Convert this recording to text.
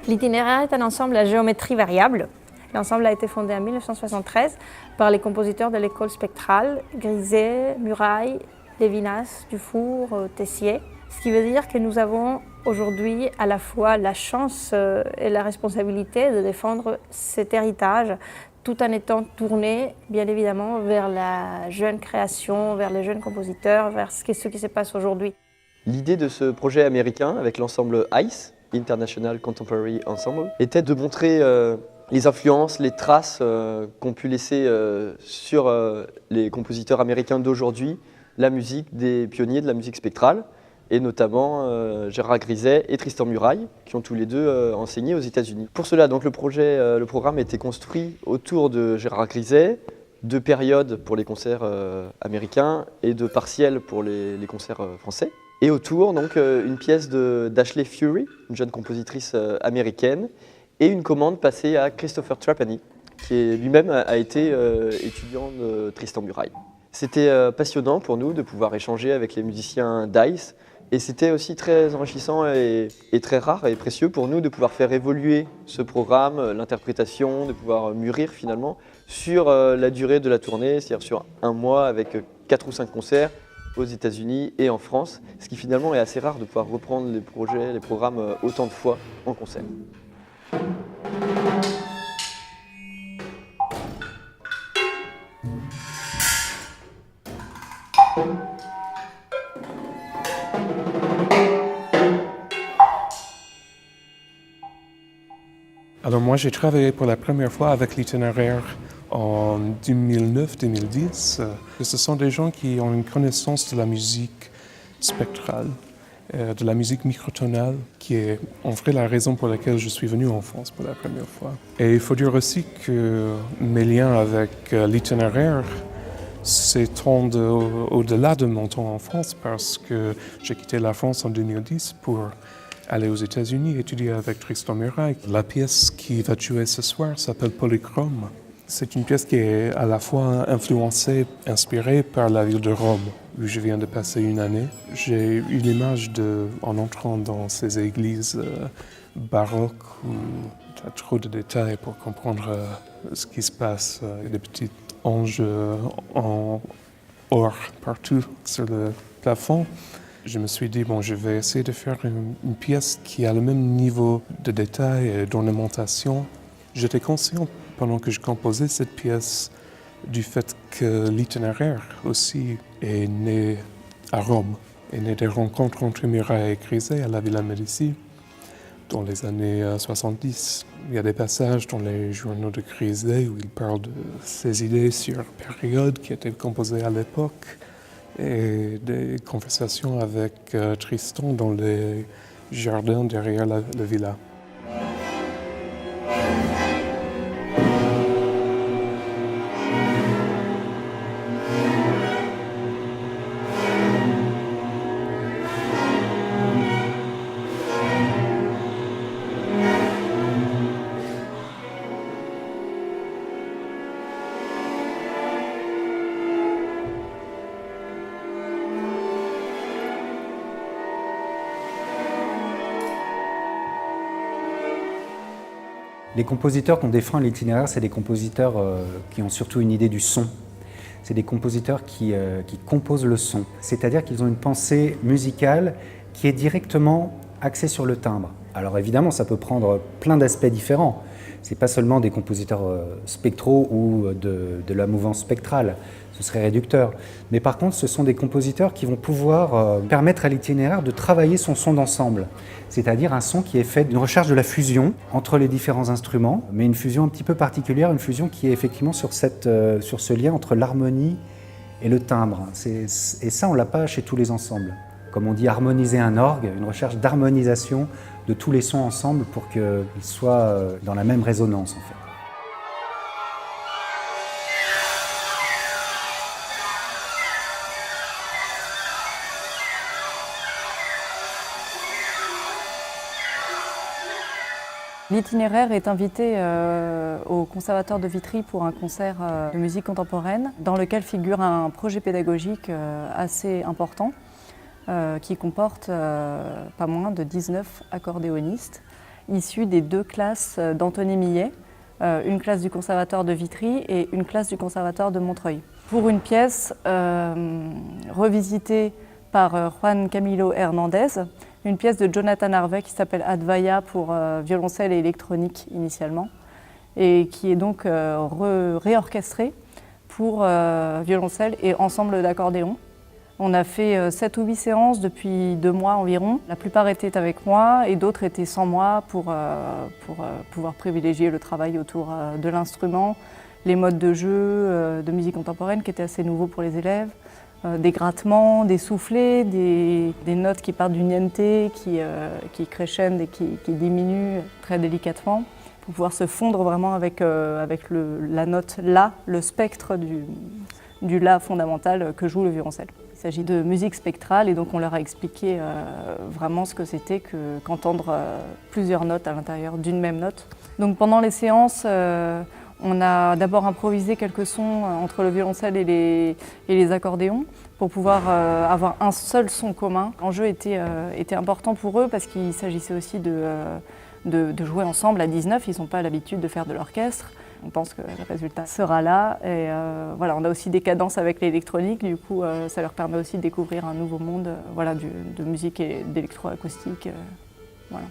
L'itinéraire est un ensemble à géométrie variable. L'ensemble a été fondé en 1973 par les compositeurs de l'école spectrale, Griset, Murail, Lévinas, Dufour, Tessier. Ce qui veut dire que nous avons aujourd'hui à la fois la chance et la responsabilité de défendre cet héritage tout en étant tourné, bien évidemment, vers la jeune création, vers les jeunes compositeurs, vers ce qui se passe aujourd'hui. L'idée de ce projet américain avec l'ensemble ICE, International Contemporary Ensemble, était de montrer les influences, les traces qu'ont pu laisser sur les compositeurs américains d'aujourd'hui la musique des pionniers de la musique spectrale, et notamment Gérard Griset et Tristan Murail, qui ont tous les deux enseigné aux États-Unis. Pour cela, donc, le programme a été construit autour de Gérard Griset, de périodes pour les concerts américains et de partiels pour les concerts français. Et autour, donc, une pièce d'Ashley Fury, une jeune compositrice américaine, et une commande passée à Christopher Trapani, qui lui-même a été étudiant de Tristan Murail. C'était passionnant pour nous de pouvoir échanger avec les musiciens d'ICE, et c'était aussi très enrichissant et très rare et précieux pour nous de pouvoir faire évoluer ce programme, l'interprétation, de pouvoir mûrir finalement sur la durée de la tournée, c'est-à-dire sur un mois avec 4 ou 5 concerts aux États-Unis et en France, ce qui finalement est assez rare de pouvoir reprendre les projets, les programmes autant de fois en concert. Alors moi, j'ai travaillé pour la première fois avec l'itinéraire en 2009-2010. Ce sont des gens qui ont une connaissance de la musique spectrale, de la musique microtonale, qui est en vrai la raison pour laquelle je suis venu en France pour la première fois. Et il faut dire aussi que mes liens avec l'itinéraire s'étendent au-delà de mon temps en France, parce que j'ai quitté la France en 2010 pour aller aux États-Unis étudier avec Tristan Murail. La pièce qui va jouer ce soir s'appelle Polychrome. C'est une pièce qui est à la fois influencée, inspirée par la ville de Rome, où je viens de passer une année. J'ai eu l'image en entrant dans ces églises baroques où tu as trop de détails pour comprendre ce qui se passe. Il y a des petits anges en or partout sur le plafond. Je me suis dit, bon, je vais essayer de faire une pièce qui a le même niveau de détail et d'ornementation. J'étais conscient, pendant que je composais cette pièce, du fait que l'itinéraire aussi est né à Rome, est né des rencontres entre Murail et Griset à la Villa Médicis dans les années 70. Il y a des passages dans les journaux de Griset où il parle de ses idées sur période qui étaient composées à l'époque, et des conversations avec Tristan dans les jardins derrière la villa. Les compositeurs qu'on défend à l'itinéraire, c'est des compositeurs qui ont surtout une idée du son. C'est des compositeurs qui composent le son. C'est-à-dire qu'ils ont une pensée musicale qui est directement axée sur le timbre. Alors évidemment, ça peut prendre plein d'aspects différents. Ce n'est pas seulement des compositeurs spectraux ou de la mouvance spectrale, ce serait réducteur. Mais par contre, ce sont des compositeurs qui vont pouvoir permettre à l'itinéraire de travailler son son d'ensemble. C'est-à-dire un son qui est fait d'une recherche de la fusion entre les différents instruments, mais une fusion un petit peu particulière, une fusion qui est effectivement sur ce lien entre l'harmonie et le timbre. Et ça, on ne l'a pas chez tous les ensembles. Comme on dit, harmoniser un orgue, une recherche d'harmonisation de tous les sons ensemble pour qu'ils soient dans la même résonance, en fait. L'itinéraire est invité au Conservatoire de Vitry pour un concert de musique contemporaine dans lequel figure un projet pédagogique assez important qui comporte pas moins de 19 accordéonistes issus des 2 classes d'Anthony Millet, une classe du Conservatoire de Vitry et une classe du Conservatoire de Montreuil. Pour une pièce revisitée par Juan Camilo Hernandez, une pièce de Jonathan Harvey qui s'appelle Advaya pour violoncelle et électronique initialement, et qui est donc réorchestrée pour violoncelle et ensemble d'accordéon. On a fait 7 ou 8 séances depuis 2 mois environ. La plupart étaient avec moi et d'autres étaient sans moi pour pouvoir privilégier le travail autour de l'instrument, les modes de jeu de musique contemporaine qui étaient assez nouveaux pour les élèves, des grattements, des soufflets, des notes qui partent du niente, qui crescendent et qui diminuent très délicatement, pour pouvoir se fondre vraiment avec la note La, le spectre du La fondamental que joue le violoncelle. Il s'agit de musique spectrale et donc on leur a expliqué vraiment ce que c'était qu'entendre plusieurs notes à l'intérieur d'une même note. Donc pendant les séances, on a d'abord improvisé quelques sons entre le violoncelle et les accordéons pour pouvoir avoir un seul son commun. L'enjeu était important pour eux parce qu'il s'agissait aussi de jouer ensemble à 19, ils n'ont pas l'habitude de faire de l'orchestre. On pense que le résultat sera là. Et voilà, on a aussi des cadences avec l'électronique, du coup ça leur permet aussi de découvrir un nouveau monde de musique et d'électroacoustique. Voilà.